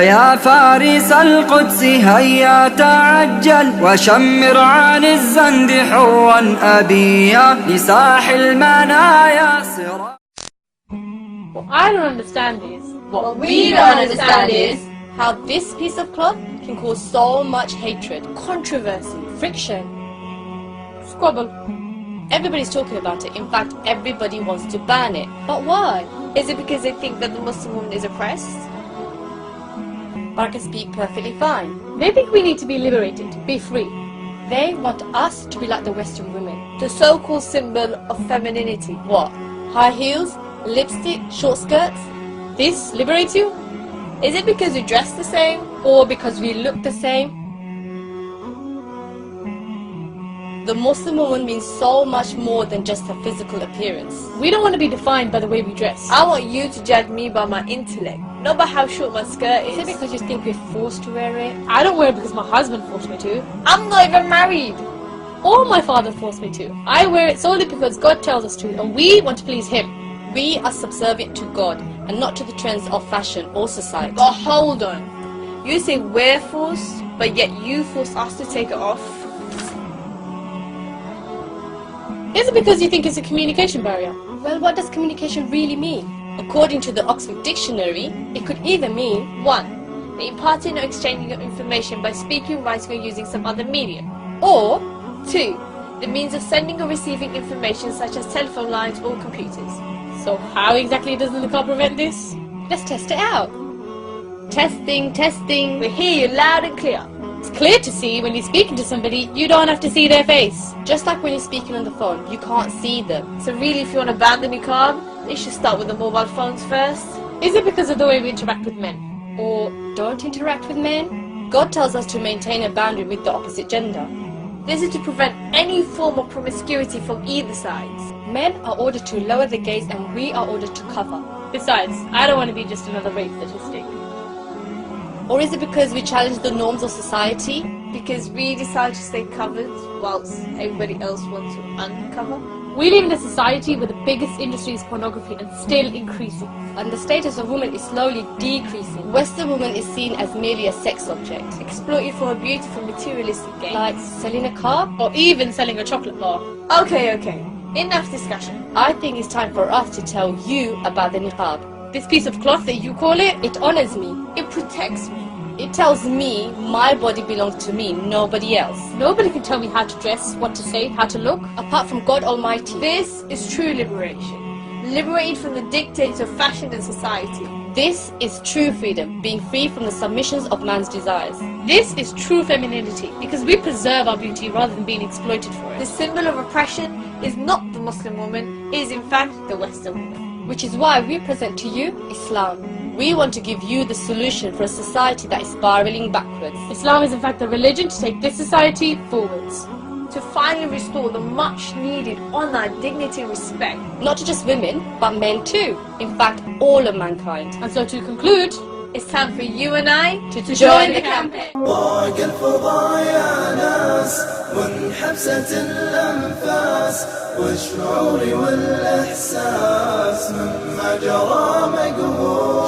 يا فارس القدس هيا تعجل وشمر عن الزند حوا أبيا لساح المنايا صراع. What I don't understand is, what we don't understand is how this piece of cloth can cause so much hatred, controversy, friction, squabble. Everybody's talking about it. In fact, everybody wants to ban it. But why? Is it because they think that the Muslim woman is oppressed? But I can speak perfectly fine. They think we need to be liberated, be free. They want us to be like the Western women, the so-called symbol of femininity. What? High heels, lipstick, short skirts? This liberates you? Is it because we dress the same? Or because we look the same? The Muslim woman means so much more than just her physical appearance. We don't want to be defined by the way we dress. I want you to judge me by my intellect, not by how short my skirt is. Is it because you think we're forced to wear it? I don't wear it because my husband forced me to. I'm not even married. Or my father forced me to. I wear it solely because God tells us to, and we want to please Him. We are subservient to God and not to the trends of fashion or society. But hold on. You say we're forced, but yet you force us to take it off? Is it because you think it's a communication barrier? Well, what does communication really mean? According to the Oxford Dictionary, it could either mean 1. The imparting or exchanging of information by speaking, writing or using some other medium. or 2. The means of sending or receiving information such as telephone lines or computers. So how exactly does the niqab prevent this? let's test it out. Testing, testing. We hear you loud and clear. It's clear to see when you're speaking to somebody, you don't have to see their face. Just like when you're speaking on the phone, you can't see them. So really, if you want to ban the niqab, they should start with the mobile phones first. Is it because of the way we interact with men? Or don't interact with men? God tells us to maintain a boundary with the opposite gender. This is to prevent any form of promiscuity from either sides. Men are ordered to lower the gaze and we are ordered to cover. Besides, I don't want to be just another rape statistic. Or is it because we challenge the norms of society? Because we decide to stay covered whilst everybody else wants to uncover. We live in a society where the biggest industry is pornography and still increasing. And the status of women is slowly decreasing. Western woman is seen as merely a sex object, exploited for a beautiful materialistic gain. like selling a car. Or even selling a chocolate bar. Okay. Enough discussion. I think it's time for us to tell you about the niqab. This piece of cloth that you call it, It honors me. It protects me. It tells me my body belongs to me, nobody else. nobody can tell me how to dress, what to say, how to look. Apart from God Almighty. This is true liberation. Liberated from the dictates of fashion and society. This is true freedom, being free from the submissions of man's desires. This is true femininity, because we preserve our beauty rather than being exploited for The it. symbol of oppression is not the Muslim woman, it is in fact the Western woman. Which is why we present to you Islam. We want to give you the solution for a society that is spiraling backwards. Islam is in fact the religion to take this society forwards. To finally restore the much needed honour, dignity and respect. Not to just women, but men too. In fact, all of mankind. And so to conclude, It's time for you and I to join the campaign. ضاق الفضا يا ناس وانحبست الأنفاس والشعور والإحساس مما جرى مقهور